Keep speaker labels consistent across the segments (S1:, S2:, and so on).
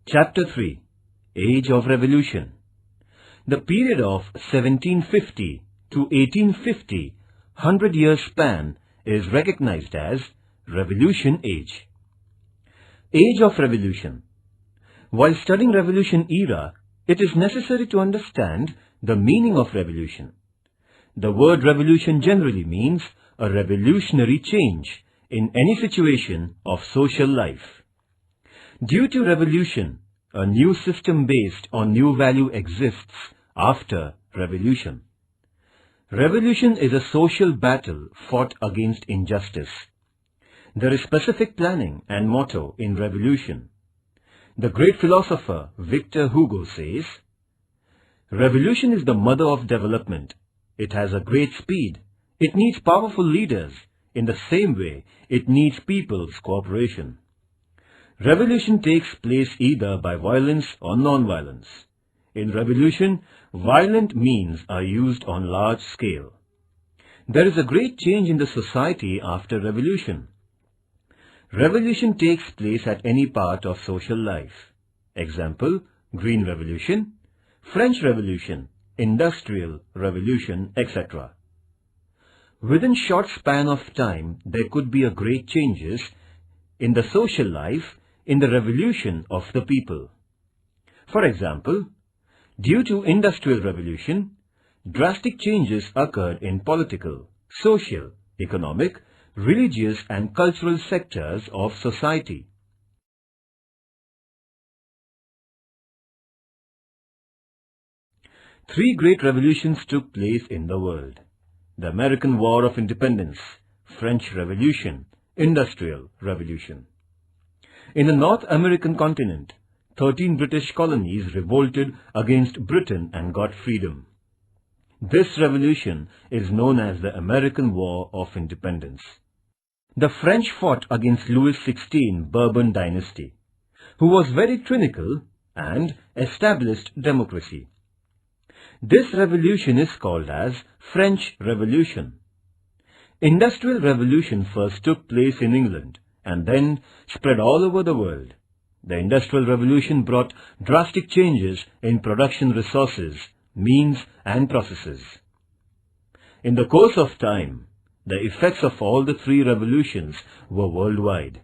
S1: Chapter 3 Age of Revolution. The period of 1750 to 1850, 100-year span, is recognized as Revolution Age. Age of Revolution. While studying Revolution era, it is necessary to understand the meaning of revolution. The word revolution generally means a revolutionary change in any situation of social life. Due to revolution, a new system based on new value exists after revolution. Revolution is a social battle fought against injustice. There is specific planning and motto in revolution. The great philosopher Victor Hugo says, "Revolution is the mother of development. It has a great speed. It needs powerful leaders. In the same way, it needs people's cooperation." Revolution takes place either by violence or non-violence. In revolution, violent means are used on large scale. There is a great change in the society after revolution. Revolution takes place at any part of social life. Example, Green Revolution, French Revolution, Industrial Revolution, etc. Within short span of time, there could be a great changes in the social life in the revolution of the people. For example, due to Industrial Revolution, drastic changes occurred in political, social, economic, religious and cultural sectors of society. Three great revolutions took place in the world: the American War of Independence, French Revolution, Industrial Revolution. In the North American continent, 13 British colonies revolted against Britain and got freedom. This revolution is known as the American War of Independence. The French fought against Louis XVI Bourbon dynasty, who was very tyrannical and established democracy. This revolution is called as French Revolution. Industrial Revolution first took place in England and then spread all over the world. The Industrial Revolution brought drastic changes in production resources, means and processes. In the course of time, the effects of all the three revolutions were worldwide.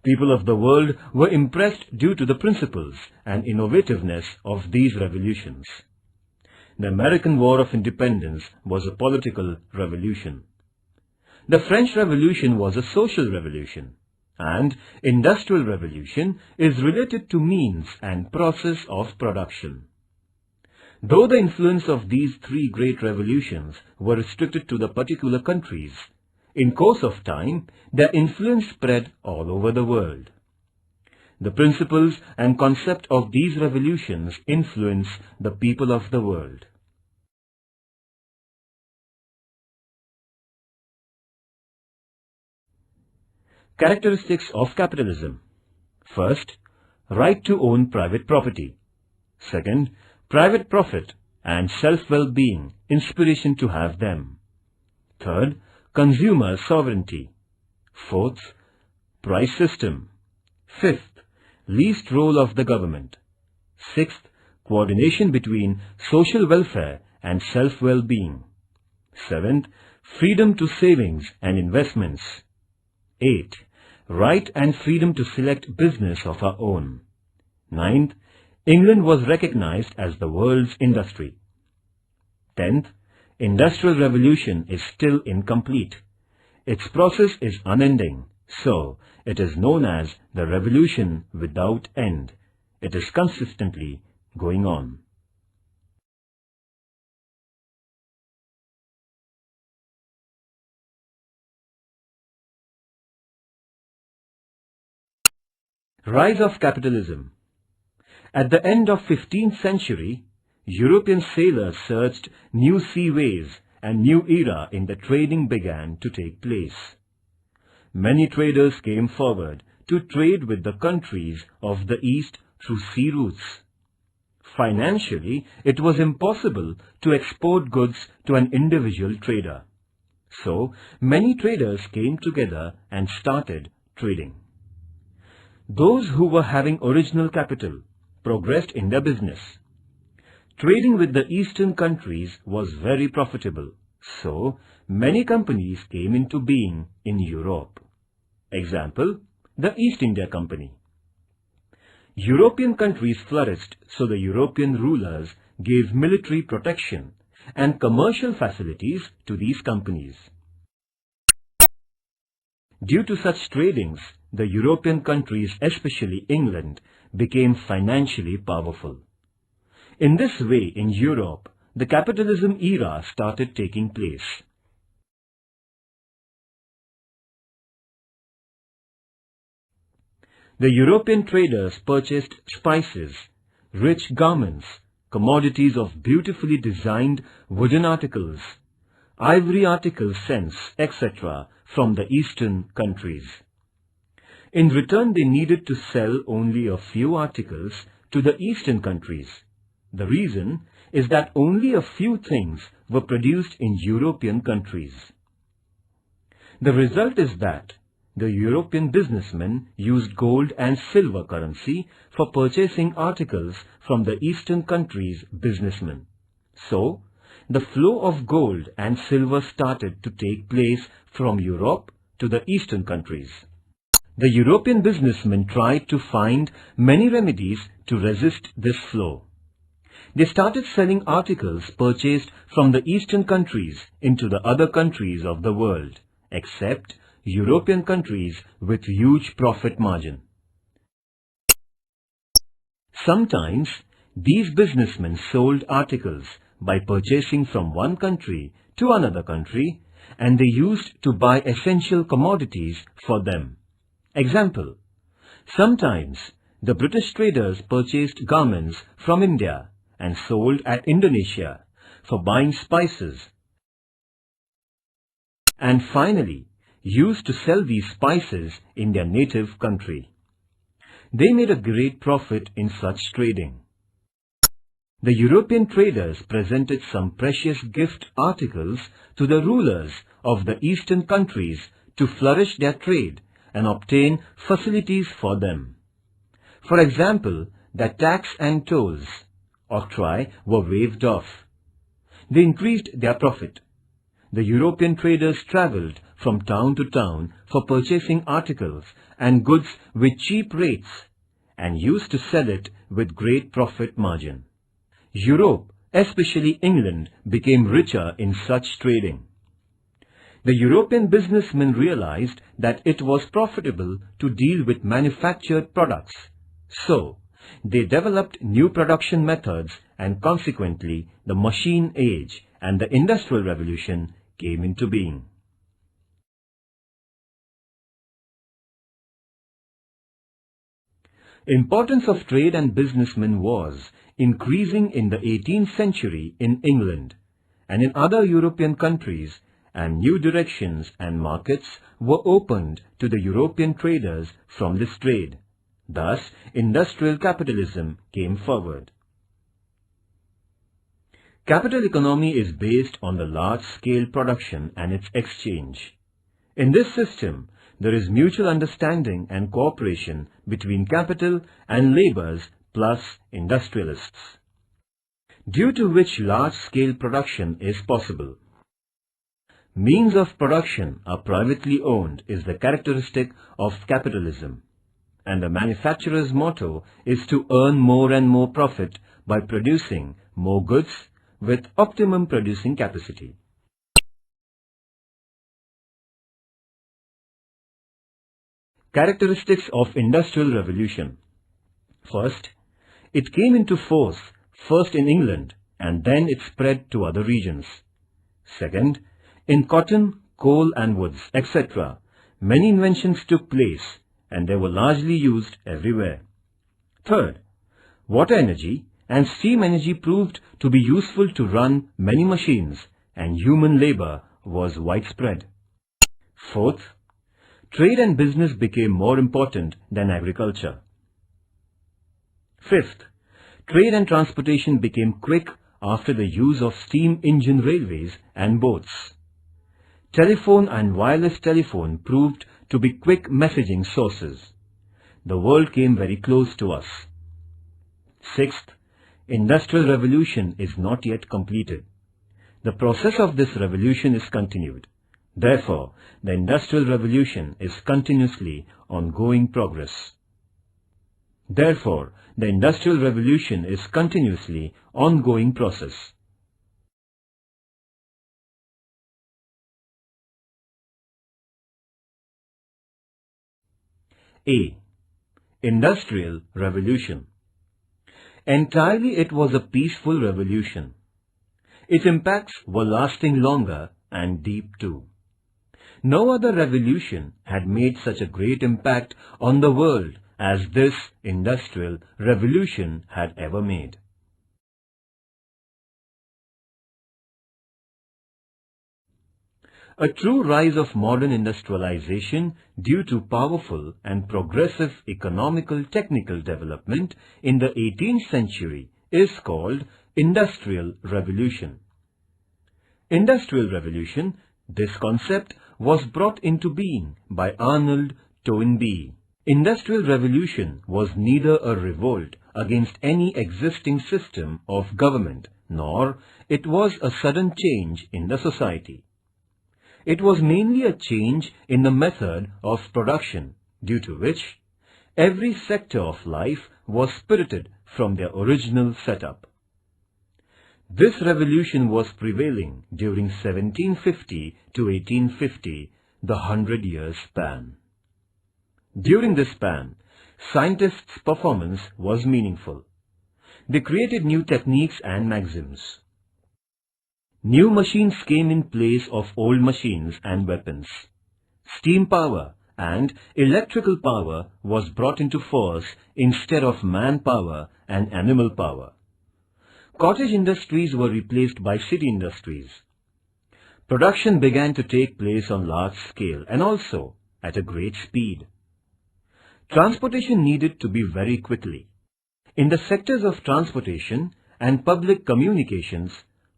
S1: People of the world were impressed due to the principles and innovativeness of these revolutions. The American War of Independence was a political revolution. The French Revolution was a social revolution, and Industrial Revolution is related to means and process of production. Though the influence of these three great revolutions were restricted to the particular countries, in course of time, their influence spread all over the world. The principles and concept of these revolutions influence the people of the world. Characteristics of capitalism. First, right to own private property. Second, private profit and self-well-being, inspiration to have them. Third, consumer sovereignty. Fourth, price system. Fifth, least role of the government. Sixth, coordination between social welfare and self-well-being. Seventh, freedom to savings and investments. 8. Right and freedom to select business of our own. 9th, England was recognized as the world's industry. 10th, Industrial Revolution is still incomplete. Its process is unending, so it is known as the revolution without end. It is consistently going on. Rise of capitalism. At the end of 15th century, European sailors searched new seaways and new era in the trading began to take place. Many traders came forward to trade with the countries of the East through sea routes. Financially, it was impossible to export goods to an individual trader. So, many traders came together and started trading. Those who were having original capital progressed in their business. Trading with the Eastern countries was very profitable, so many companies came into being in Europe. Example, the East India Company. European countries flourished, so the European rulers gave military protection and commercial facilities to these companies. Due to such tradings, the European countries, especially England, became financially powerful. In this way, in Europe, the capitalism era started taking place. The European traders purchased spices, rich garments, commodities of beautifully designed wooden articles, ivory articles, scents, etc. from the Eastern countries. In return, they needed to sell only a few articles to the Eastern countries. The reason is that only a few things were produced in European countries. The result is that the European businessmen used gold and silver currency for purchasing articles from the Eastern countries' businessmen. So, the flow of gold and silver started to take place from Europe to the Eastern countries. The European businessmen tried to find many remedies to resist this flow. They started selling articles purchased from the Eastern countries into the other countries of the world, except European countries with huge profit margin. Sometimes, these businessmen sold articles by purchasing from one country to another country, and they used to buy essential commodities for them. Example, sometimes the British traders purchased garments from India and sold at Indonesia for buying spices, and finally used to sell these spices in their native country. They made a great profit in such trading. The European traders presented some precious gift articles to the rulers of the Eastern countries to flourish their trade and obtain facilities for them. For example, the tax and tolls, octroi, were waived off. They increased their profit. The European traders travelled from town to town for purchasing articles and goods with cheap rates and used to sell it with great profit margin. Europe, especially England, became richer in such trading. The European businessmen realized that it was profitable to deal with manufactured products. So, they developed new production methods, and consequently the machine age and the Industrial Revolution came into being. Importance of trade and businessmen was increasing in the 18th century in England and in other European countries, and new directions and markets were opened to the European traders from this trade. Thus, industrial capitalism came forward. Capital economy is based on the large-scale production and its exchange. In this system, there is mutual understanding and cooperation between capital and laborers plus industrialists, due to which large-scale production is possible. Means of production are privately owned is the characteristic of capitalism, and the manufacturer's motto is to earn more and more profit by producing more goods with optimum producing capacity. Characteristics of Industrial Revolution. First, it came into force first in England and then it spread to other regions. Second, in cotton, coal and woods, etc., many inventions took place and they were largely used everywhere. Third, water energy and steam energy proved to be useful to run many machines and human labor was widespread. Fourth, trade and business became more important than agriculture. Fifth, trade and transportation became quick after the use of steam engine railways and boats. Telephone and wireless telephone proved to be quick messaging sources. the world came very close to us. Sixth, Industrial Revolution is not yet completed. The process of this revolution is continued. Therefore, the Industrial Revolution is continuously ongoing progress. Therefore, the Industrial Revolution is continuously ongoing process. A. Industrial Revolution. Entirely it was a peaceful revolution. Its impacts were lasting longer and deep too. No other revolution had made such a great impact on the world as this Industrial Revolution had ever made. A true rise of modern industrialization due to powerful and progressive economical technical development in the 18th century is called Industrial Revolution. Industrial Revolution, this concept was brought into being by Arnold Toynbee. Industrial Revolution was neither a revolt against any existing system of government, nor it was a sudden change in the society. It was mainly a change in the method of production, due to which every sector of life was spirited from their original setup. This revolution was prevailing during 1750 to 1850, the 100-year span. During this span, scientists' performance was meaningful. They created new techniques and maxims. New machines came in place of old machines and weapons. Steam power and electrical power was brought into force instead of manpower and animal power. Cottage industries were replaced by city industries. Production began to take place on large scale and also at a great speed. Transportation needed to be very quickly. In the sectors of transportation and public communications,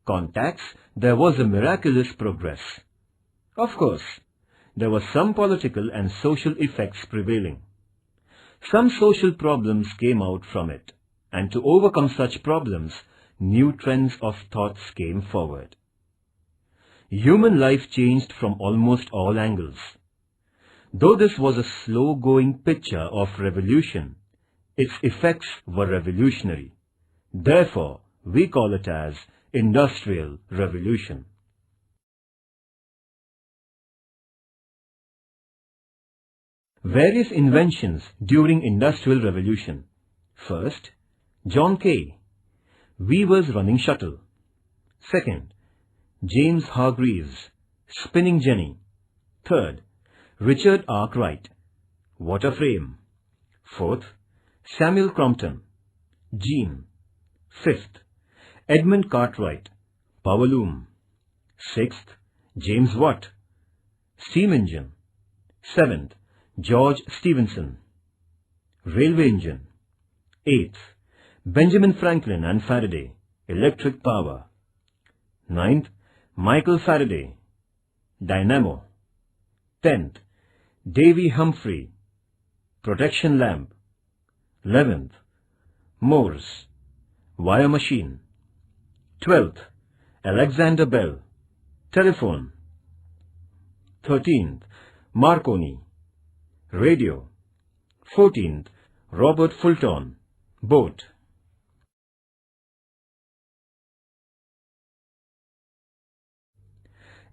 S1: contacts, there was a miraculous progress. Of course, there were some political and social effects prevailing. Some social problems came out from it, and to overcome such problems, new trends of thoughts came forward. Human life changed from almost all angles. Though this was a slow-going picture of revolution, its effects were revolutionary. Therefore, we call it as Industrial Revolution. Various inventions during Industrial Revolution. First, John Kay, weaver's running shuttle. Second, James Hargreaves, spinning jenny. Third, Richard Arkwright, water frame. Fourth, Samuel Crompton, gene. Fifth, Edmund Cartwright, power loom. Sixth, James Watt, steam engine. Seventh, George Stephenson, railway engine. Eighth, Benjamin Franklin and Faraday, electric power. Ninth, Michael Faraday, dynamo. 10th, Davy Humphrey, protection lamp. 11th, Morse, wire machine. 12th, Alexander Bell, telephone. 13th, Marconi, radio. 14th, Robert Fulton, boat.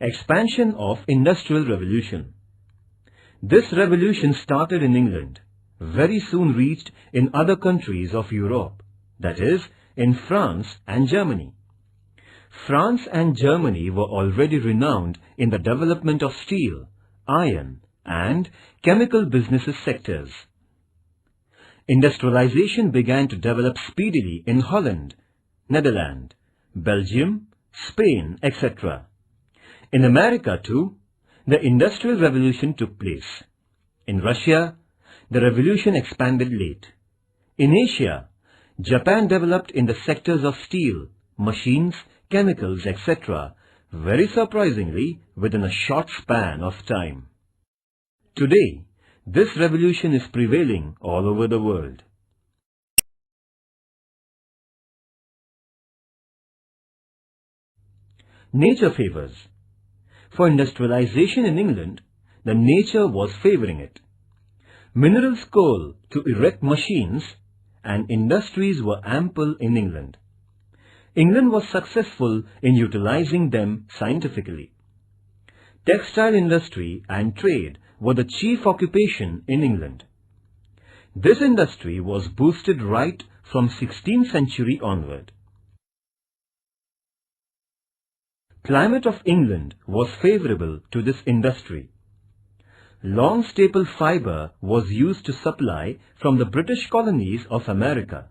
S1: Expansion of Industrial Revolution. This revolution started in England, very soon reached in other countries of Europe, that is, in France and Germany. France and Germany were already renowned in the development of steel, iron, and chemical business sectors. Industrialization began to develop speedily in Holland, Netherlands, Belgium, Spain, etc. In America too, the Industrial Revolution took place. In Russia, the revolution expanded late. In Asia, Japan developed in the sectors of steel, machines, chemicals, etc., very surprisingly within a short span of time. Today, This revolution is prevailing all over the world. Nature favors. For industrialization in England, the nature was favoring it. Minerals coal to erect machines and industries were ample in England. England was successful in utilizing them scientifically. Textile industry and trade were the chief occupation in England. This industry was boosted right from 16th century onward. Climate of England was favorable to this industry. Long staple fibre was used to supply from the British colonies of America.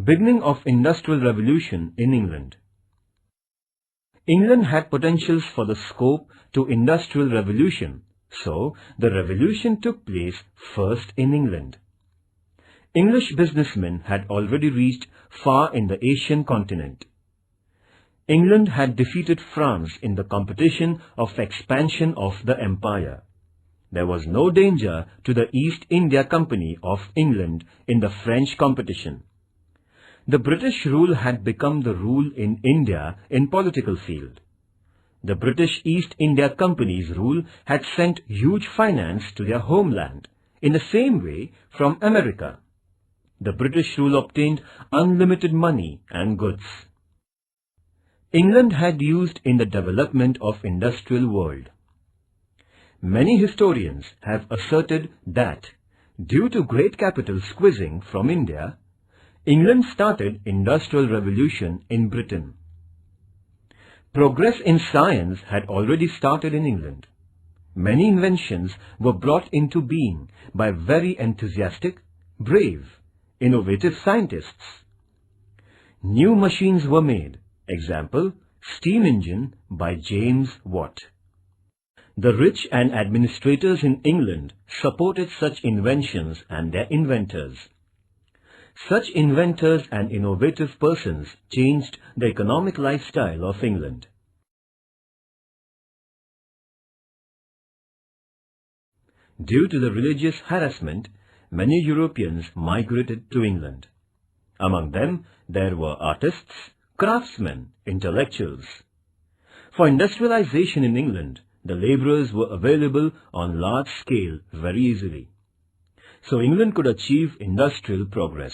S1: Beginning of Industrial Revolution in England. England had potentials for the scope to Industrial Revolution, so the revolution took place first in England. English businessmen had already reached far in the Asian continent. England had defeated France in the competition of expansion of the empire. There was no danger to the East India Company of England in the French competition. The British rule had become the rule in India in political field. The British East India Company's rule had sent huge finance to their homeland, in the same way from America. The British rule obtained unlimited money and goods. England had used in the development of industrial world. Many historians have asserted that, due to great capital squeezing from India, England started Industrial Revolution in Britain. Progress in science had already started in England. Many inventions were brought into being by very enthusiastic, brave, innovative scientists. New machines were made, example, steam engine by James Watt. The rich and administrators in England supported such inventions and their inventors. Such inventors and innovative persons changed the economic lifestyle of England. Due to the religious harassment, many Europeans migrated to England. Among them, there were artists, craftsmen, intellectuals. For industrialization in England, the labourers were available on large scale very easily. So England could achieve industrial progress.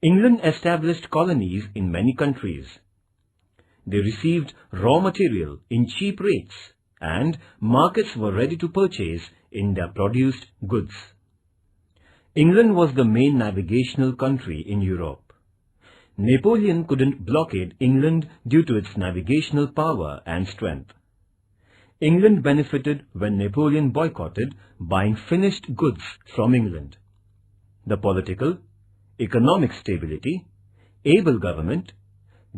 S1: England established colonies in many countries. They received raw material in cheap rates and markets were ready to purchase in their produced goods. England was the main navigational country in Europe. Napoleon couldn't blockade England due to its navigational power and strength. England benefited when Napoleon boycotted buying finished goods from England. The political, economic stability, able government,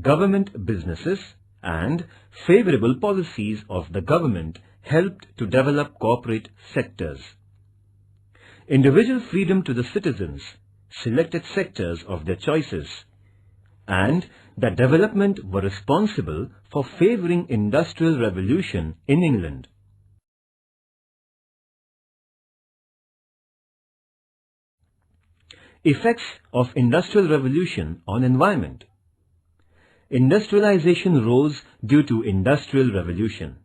S1: government businesses, and favorable policies of the government helped to develop corporate sectors. Individual freedom to the citizens selected sectors of their choices, and that development were responsible for favouring industrial revolution in England. Effects of industrial revolution on environment. Industrialization rose due to industrial revolution.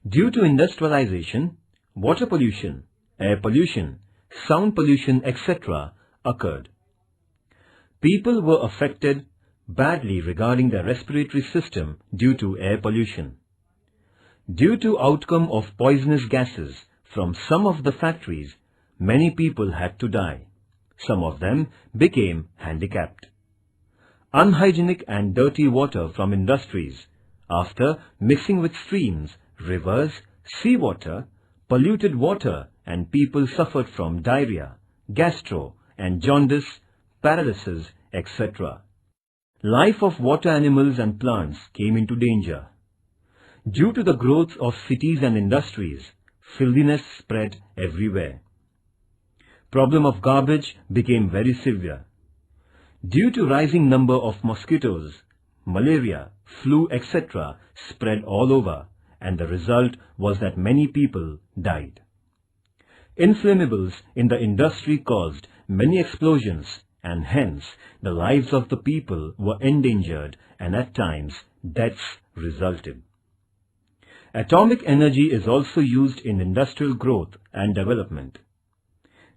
S1: Due to industrialization, water pollution, air pollution, sound pollution, etc. occurred. People were affected badly regarding their respiratory system due to air pollution. Due to outcome of poisonous gases from some of the factories, many people had to die. Some of them became handicapped. Unhygienic and dirty water from industries, after mixing with streams, rivers, seawater, polluted water, and people suffered from diarrhea, gastro and jaundice, paralysis, etc. Life of water animals and plants came into danger. Due to the growth of cities and industries, filthiness spread everywhere. Problem of garbage became very severe. Due to rising number of mosquitoes, malaria, flu, etc. spread all over, and the result was that many people died. Inflammables in the industry caused many explosions, and hence the lives of the people were endangered, and at times deaths resulted. Atomic energy is also used in industrial growth and development.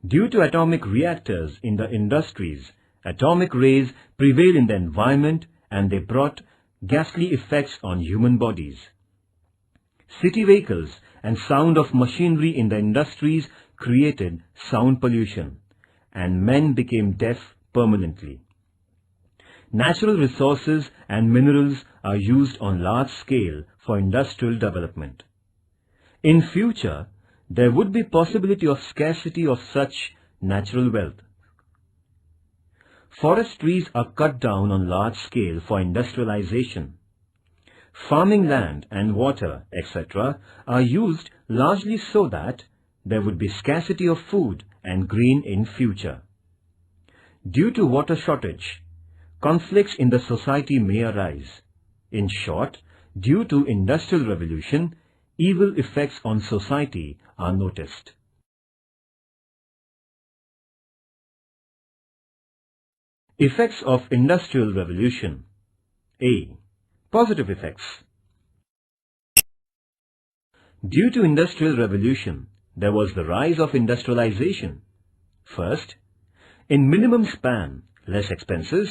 S1: Due to atomic reactors in the industries, atomic rays prevail in the environment and they brought ghastly effects on human bodies. City vehicles and sound of machinery in the industries created sound pollution, and men became deaf permanently. Natural resources and minerals are used on large scale for industrial development. In future, there would be possibility of scarcity of such natural wealth. Forest trees are cut down on large scale for industrialization. Farming land and water, etc. are used largely so that there would be scarcity of food and grain in future. Due to water shortage, conflicts in the society may arise. In short, due to Industrial Revolution, evil effects on society are noticed. Effects of Industrial Revolution. A. Positive effects. Due to Industrial Revolution, there was the rise of industrialization. First, in minimum span, less expenses,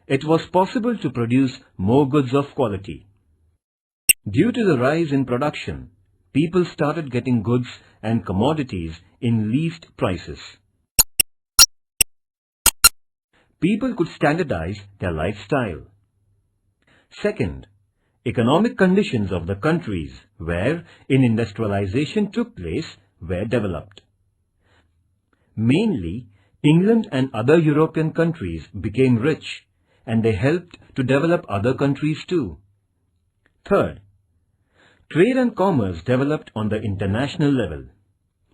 S1: it was possible to produce more goods of quality. Due to the rise in production, people started getting goods and commodities in least prices. People could standardize their lifestyle. Second, economic conditions of the countries where industrialization took place were developed. Mainly, England and other European countries became rich, and they helped to develop other countries too. Third, trade and commerce developed on the international level.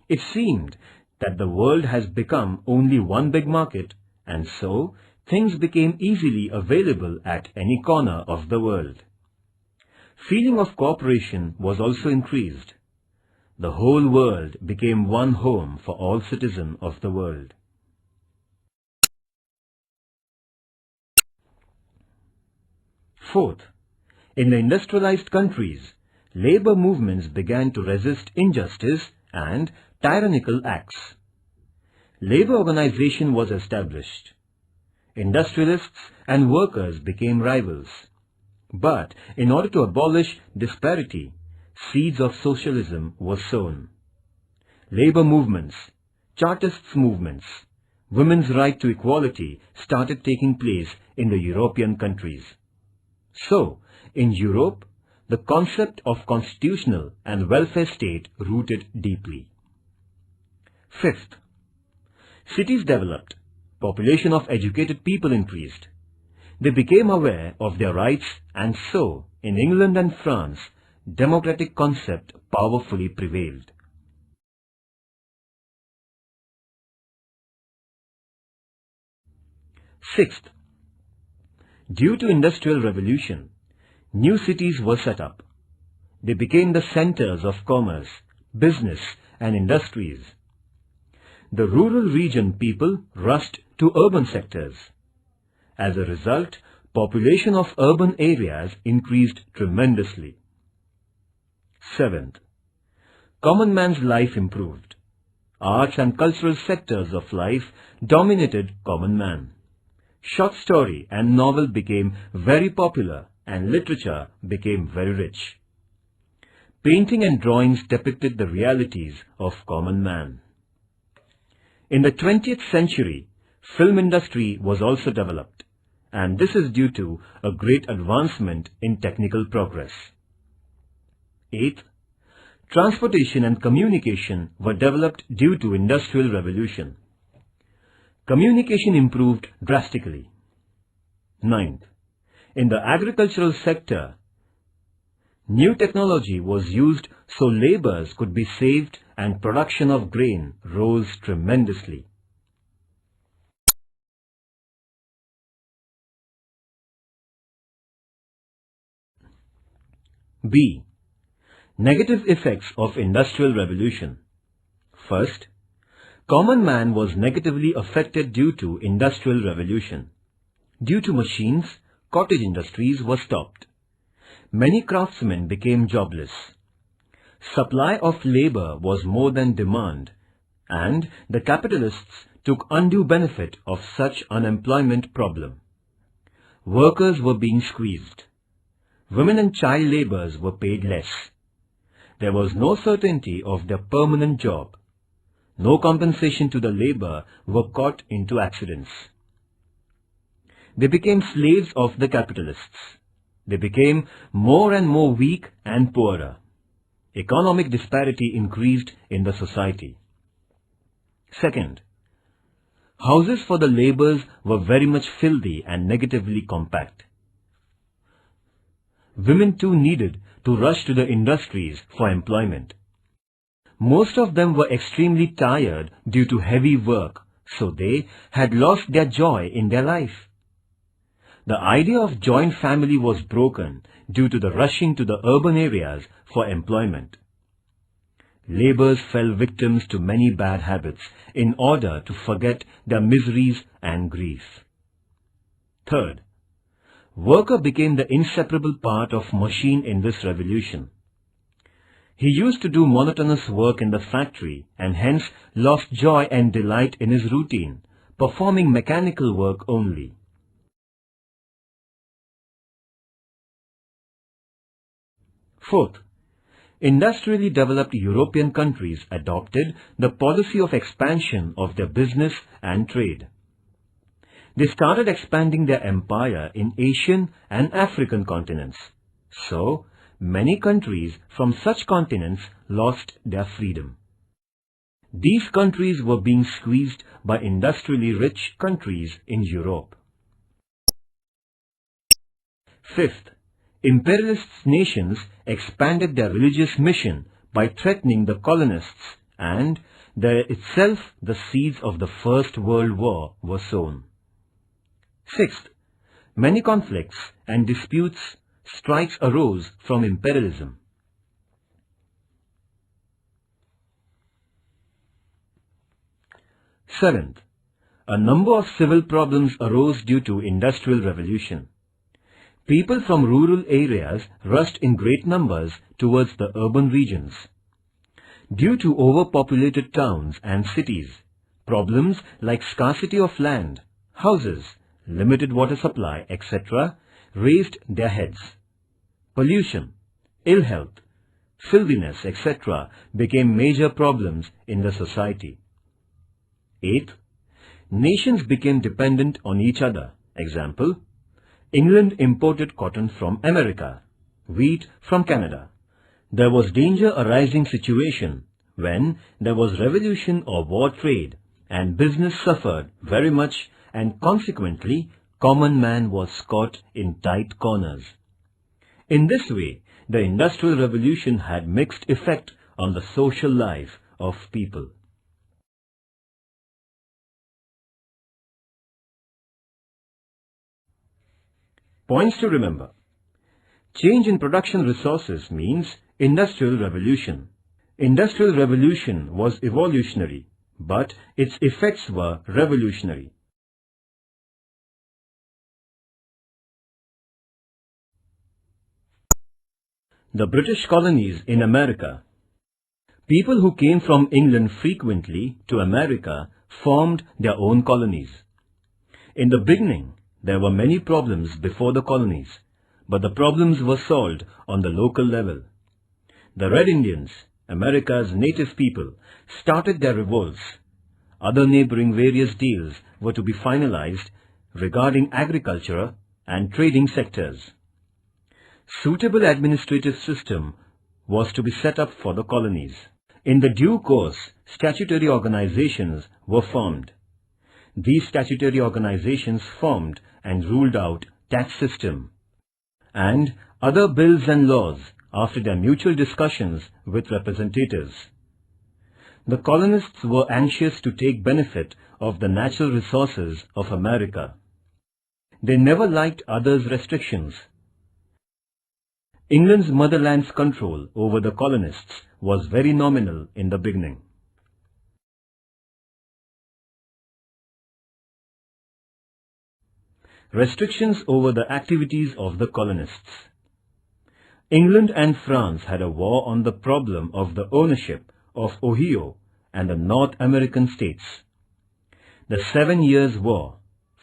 S1: It seemed that the world has become only one big market, and so things became easily available at any corner of the world. Feeling of cooperation was also increased. The whole world became one home for all citizens of the world. Fourth, in the industrialized countries, labor movements began to resist injustice and tyrannical acts. Labor organization was established. Industrialists and workers became rivals. But in order to abolish disparity, seeds of socialism were sown. Labor movements, Chartists movements, women's right to equality started taking place in the European countries. So, in Europe, the concept of constitutional and welfare state rooted deeply. Fifth, cities developed, population of educated people increased. They became aware of their rights, and so, in England and France, democratic concept powerfully prevailed. Sixth, due to Industrial Revolution, new cities were set up. They became the centers of commerce, business and industries. The rural region people rushed to urban sectors. As a result, population of urban areas increased tremendously. Seventh, common man's life improved. Arts and cultural sectors of life dominated common man. Short story and novel became very popular and literature became very rich. Painting and drawings depicted the realities of common man. In the 20th century, film industry was also developed, and this is due to a great advancement in technical progress. Eighth, transportation and communication were developed due to Industrial Revolution. Communication improved drastically. Ninth, in the agricultural sector, new technology was used so laborers could be saved and production of grain rose tremendously. B. Negative effects of Industrial Revolution. First, common man was negatively affected due to Industrial Revolution. Due to machines, cottage industries were stopped. Many craftsmen became jobless. Supply of labor was more than demand, and the capitalists took undue benefit of such unemployment problem. Workers were being squeezed. Women and child laborers were paid less. There was no certainty of their permanent job. No compensation to the labor were caught into accidents. They became slaves of the capitalists. They became more and more weak and poorer. Economic disparity increased in the society. Second, houses for the laborers were very much filthy and negatively compact. Women too needed to rush to the industries for employment. Most of them were extremely tired due to heavy work, so they had lost their joy in their life. The idea of joint family was broken due to the rushing to the urban areas for employment. Laborers fell victims to many bad habits in order to forget their miseries and grief. Third, worker became the inseparable part of machine in this revolution. He used to do monotonous work in the factory and hence lost joy and delight in his routine, performing mechanical work only. Fourth, industrially developed European countries adopted the policy of expansion of their business and trade. They started expanding their empire in Asian and African continents. So, many countries from such continents lost their freedom. These countries were being squeezed by industrially rich countries in Europe. Fifth, imperialist nations expanded their religious mission by threatening the colonists, and there itself the seeds of the First World War were sown. Sixth, many conflicts and disputes, strikes arose from imperialism. Seventh, a number of civil problems arose due to Industrial Revolution. People from rural areas rushed in great numbers towards the urban regions. Due to overpopulated towns and cities, problems like scarcity of land, houses, limited water supply, etc. raised their heads. Pollution, ill health, filthiness, etc. became major problems in the society. Eighth, nations became dependent on each other. Example, England imported cotton from America, wheat from Canada. There was danger arising situation when there was revolution or war trade, and business suffered very much, and consequently common man was caught in tight corners. In this way, the Industrial Revolution had mixed effect on the social life of people. Points to remember. Change in production resources means Industrial Revolution. Industrial Revolution was evolutionary, but its effects were revolutionary. The British colonies in America. People who came from England frequently to America formed their own colonies. In the beginning, there were many problems before the colonies, but the problems were solved on the local level. The Red Indians, America's native people, started their revolts. Other neighboring various deals were to be finalized regarding agriculture and trading sectors. Suitable administrative system was to be set up for the colonies. In the due course, statutory organizations were formed. These statutory organizations formed and ruled out tax system and other bills and laws after their mutual discussions with representatives. The colonists were anxious to take benefit of the natural resources of America. They never liked others' restrictions. England's motherland's control over the colonists was very nominal in the beginning. Restrictions over the activities of the colonists. England and France had a war on the problem of the ownership of Ohio and the North American states. The 7 Years' War,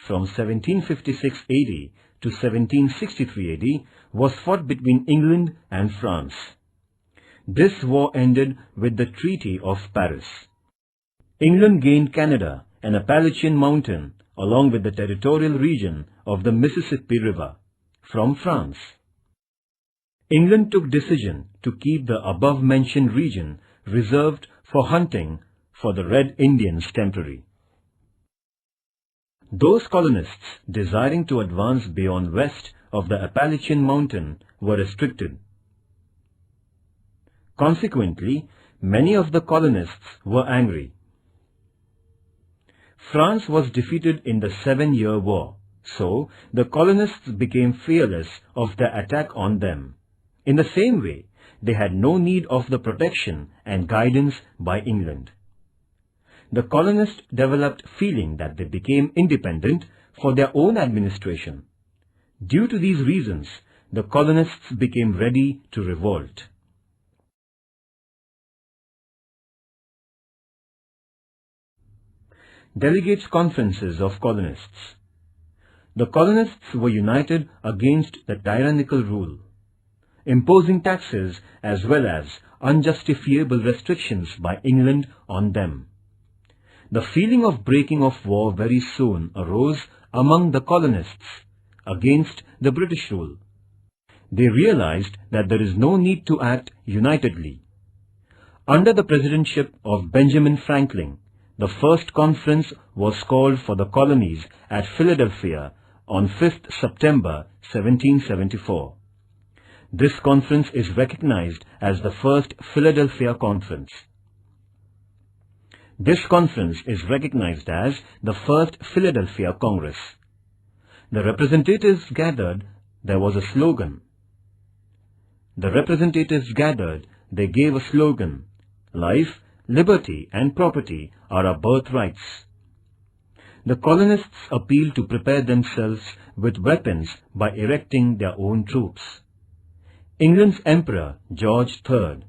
S1: from 1756 AD to 1763 AD, was fought between England and France. This war ended with the Treaty of Paris. England gained Canada and Appalachian Mountain along with the territorial region of the Mississippi River from France. England took decision to keep the above-mentioned region reserved for hunting for the Red Indians temporary. Those colonists desiring to advance beyond west of the Appalachian Mountain were restricted. Consequently, many of the colonists were angry. France was defeated in the 7-Year War, so the colonists became fearless of the attack on them. In the same way, they had no need of the protection and guidance by England. The colonists developed feeling that they became independent for their own administration. Due to these reasons, the colonists became ready to revolt. Delegates' conferences of colonists. The colonists were united against the tyrannical rule, imposing taxes as well as unjustifiable restrictions by England on them. The feeling of breaking of war very soon arose among the colonists against the British rule. They realized that there is no need to act unitedly. Under the presidency of Benjamin Franklin, the first conference was called for the colonies at Philadelphia on 5th September 1774. This conference is recognized as the First Philadelphia Conference. This conference is recognized as the First Philadelphia Congress. The representatives gathered, there was a slogan. They gave a slogan, "Life, liberty and property are our birthrights." The colonists appealed to prepare themselves with weapons by erecting their own troops. England's Emperor George III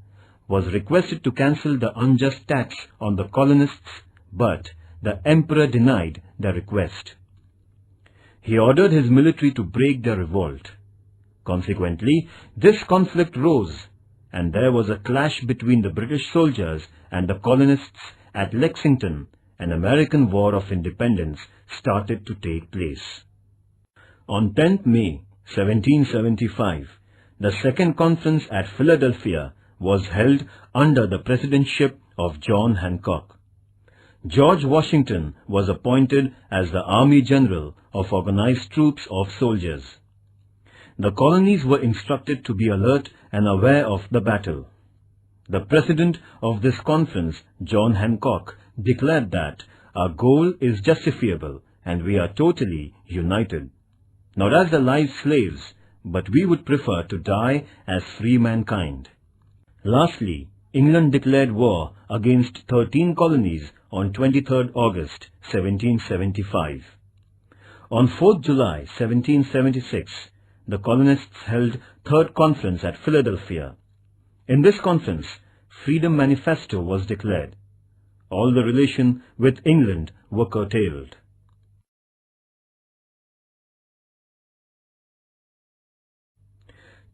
S1: was requested to cancel the unjust tax on the colonists, but the Emperor denied the request. He ordered his military to break their revolt. Consequently, this conflict rose, and there was a clash between the British soldiers and the colonists at Lexington. An American War of Independence started to take place. On 10th May 1775, the Second Conference at Philadelphia was held under the presidency of John Hancock. George Washington was appointed as the Army General of organized troops of soldiers. The colonies were instructed to be alert and aware of the battle. The president of this conference, John Hancock, declared that our goal is justifiable and we are totally united, not as the live slaves, but we would prefer to die as free mankind. Lastly, England declared war against 13 colonies on 23rd August 1775. On 4th July 1776, the colonists held Third Conference at Philadelphia. In this conference, Freedom Manifesto was declared. All the relation with England were curtailed.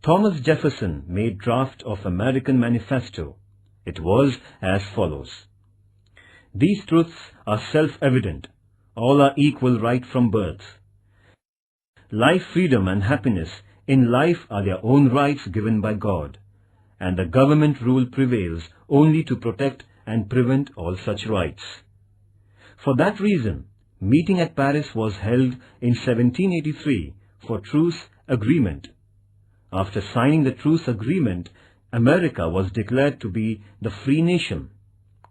S1: Thomas Jefferson made draft of American Manifesto. It was as follows. These truths are self-evident. All are equal right from birth. Life, freedom and happiness in life are their own rights given by God, and the government rule prevails only to protect and prevent all such rights. For that reason, meeting at Paris was held in 1783 for truce agreement. After signing the truce agreement, America was declared to be the free nation.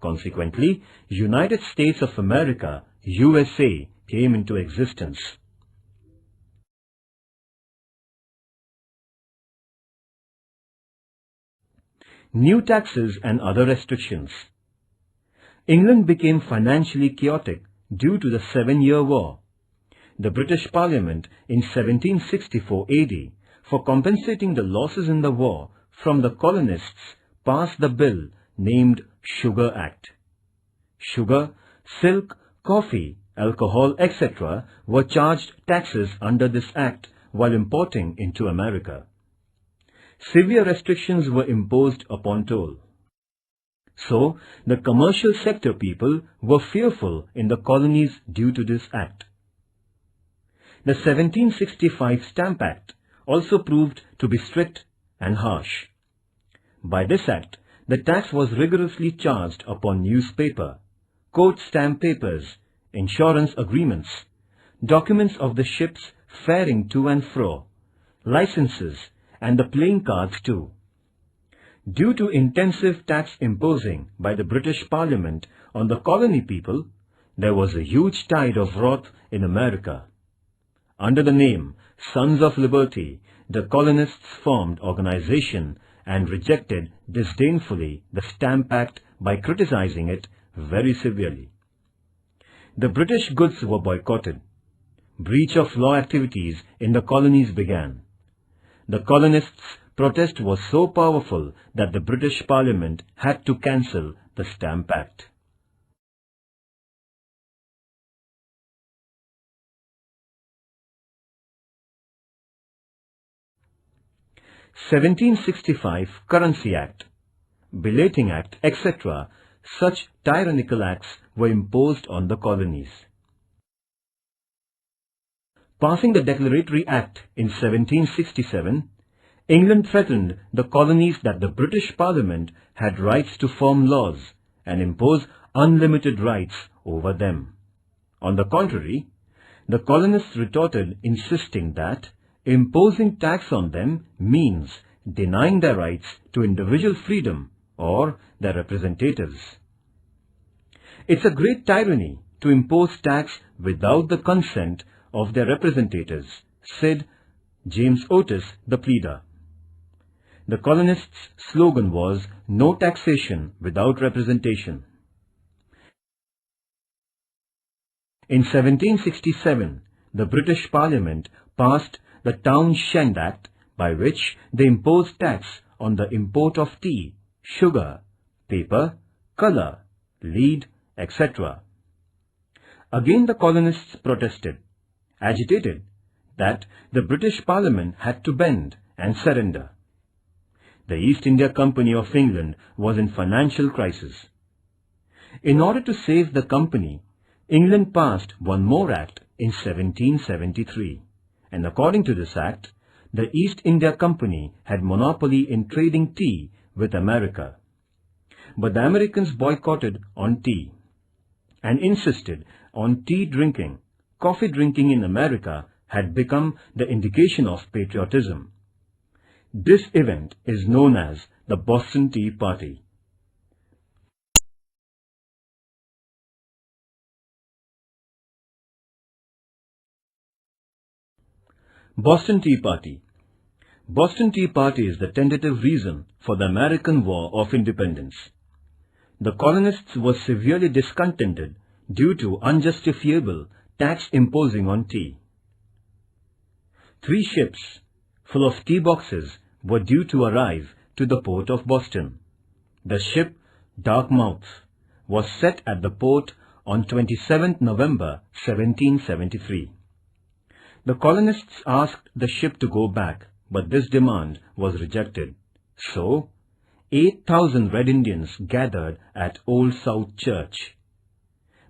S1: Consequently, United States of America, USA, came into existence. new taxes and other restrictions. England became financially chaotic due to the 7-Year War. The British Parliament in 1764 AD, for compensating the losses in the war from the colonists, passed the bill named Sugar Act. Sugar, silk, coffee, alcohol, etc. were charged taxes under this act while importing into America. Severe restrictions were imposed upon toll. So, the commercial sector people were fearful in the colonies due to this act. The 1765 Stamp Act also proved to be strict and harsh. By this act, the tax was rigorously charged upon newspaper, court stamp papers, insurance agreements, documents of the ships faring to and fro, licenses, and the playing cards too. Due to intensive tax imposing by the British Parliament on the colony people, there was a huge tide of wrath in America. Under the name Sons of Liberty, the colonists formed organization and rejected disdainfully the Stamp Act by criticizing it very severely. The British goods were boycotted. Breach of law activities in the colonies began. The colonists' protest was so powerful that the British Parliament had to cancel the Stamp Act. (1765) Currency Act, Belating Act, etc. Such tyrannical acts were imposed on the colonies. Passing the Declaratory Act in 1767, England threatened the colonies that the British Parliament had rights to form laws and impose unlimited rights over them. On the contrary, the colonists retorted, insisting that imposing tax on them means denying their rights to individual freedom or their representatives. It's a great tyranny to impose tax without the consent of their representatives, said James Otis, the pleader. The colonists' slogan was "No taxation without representation." In 1767, the British Parliament passed the Townshend Act, by which they imposed tax on the import of tea, sugar, paper, colour, lead, etc. Again the colonists protested, agitated that the British Parliament had to bend and surrender. The East India Company of England was in financial crisis. In order to save the company, England passed one more act in 1773, and according to this act, the East India Company had monopoly in trading tea with America. But the Americans boycotted on tea and insisted on tea drinking. Coffee drinking in America had become the indication of patriotism. This event is known as the Boston Tea Party. Boston Tea Party. Boston Tea Party is the tentative reason for the American War of Independence. The colonists were severely discontented due to unjustifiable tax imposing on tea. 3 ships full of tea boxes were due to arrive to the port of Boston. The ship Dartmouth was set at the port on 27th November 1773. The colonists asked the ship to go back, but this demand was rejected. So, 8,000 Red Indians gathered at Old South Church.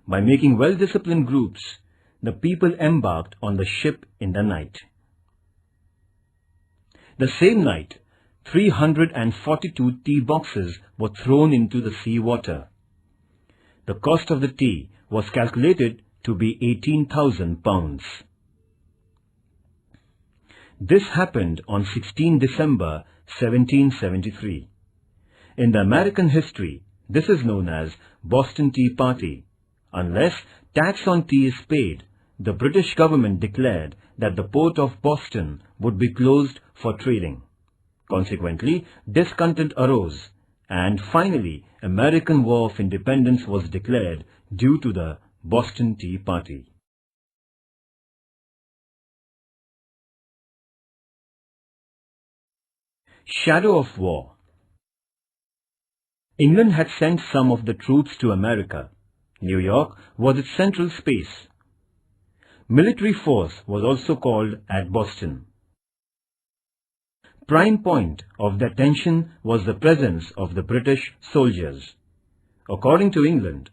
S1: By making well-disciplined groups, the people embarked on the ship in the night. The same night, 342 tea boxes were thrown into the sea water. The cost of the tea was calculated to be £18,000. This happened on 16 December 1773. In the American history, this is known as Boston Tea Party. Unless tax on tea is paid, the British government declared that the port of Boston would be closed for trading. Consequently, discontent arose and finally American War of Independence was declared due to the Boston Tea Party. Shadow of war. England had sent some of the troops to America. New York was its central space. Military force was also called at Boston. Prime point of the attention was the presence of the British soldiers. According to England,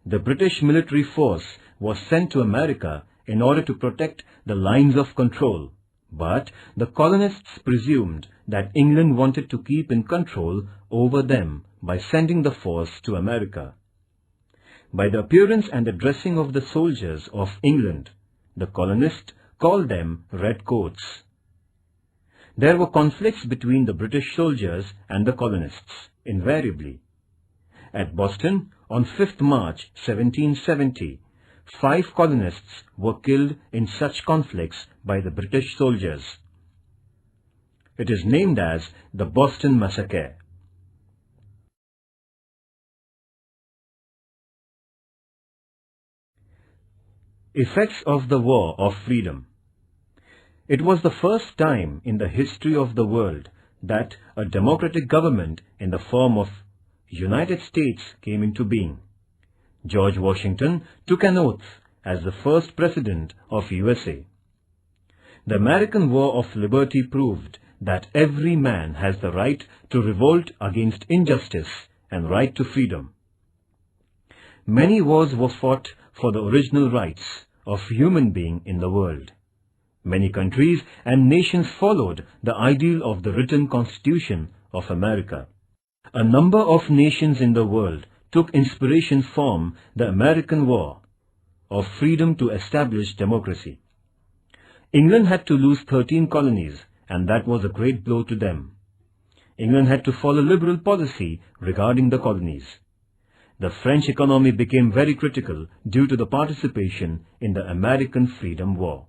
S1: the British military force was sent to America in order to protect the lines of control, but the colonists presumed that England wanted to keep in control over them by sending the force to America. By the appearance and the dressing of the soldiers of England, the colonists called them redcoats. There were conflicts between the British soldiers and the colonists, invariably. At Boston, on 5th March 1770, 5 colonists were killed in such conflicts by the British soldiers. It is named as the Boston Massacre. Effects of the War of Freedom. It was the first time in the history of the world that a democratic government in the form of United States came into being. George Washington took an oath as the first president of USA. The American War of Liberty proved that every man has the right to revolt against injustice and right to freedom. Many wars were fought for the original rights of human being in the world. Many countries and nations followed the ideal of the written Constitution of America. A number of nations in the world took inspiration from the American War of Freedom to establish democracy. England had to lose 13 colonies, and that was a great blow to them. England had to follow liberal policy regarding the colonies. The French economy became very critical due to the participation in the American Freedom War.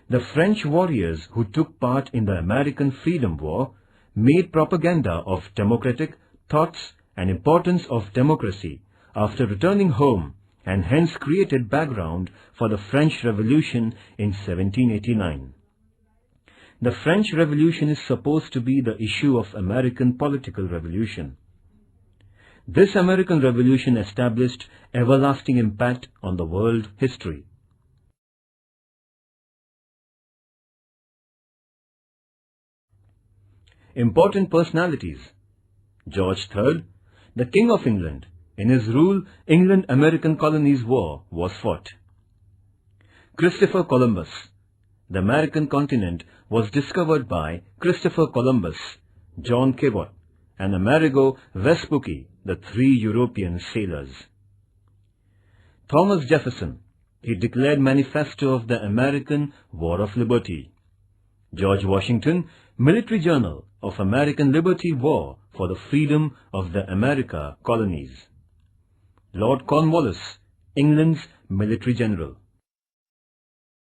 S1: The French warriors who took part in the American Freedom War made propaganda of democratic thoughts and importance of democracy after returning home, and hence created background for the French Revolution in 1789. The French Revolution is supposed to be the issue of American political revolution. This American Revolution established everlasting impact on the world history. Important personalities. George III, the King of England. In his rule, England-American Colonies War was fought. Christopher Columbus. The American continent was discovered by Christopher Columbus, John Cabot, and Amerigo Vespucci, the 3 European sailors. Thomas Jefferson. He declared Manifesto of the American War of Liberty. George Washington, Military Journal of American Liberty War for the Freedom of the America Colonies. Lord Cornwallis, England's Military General.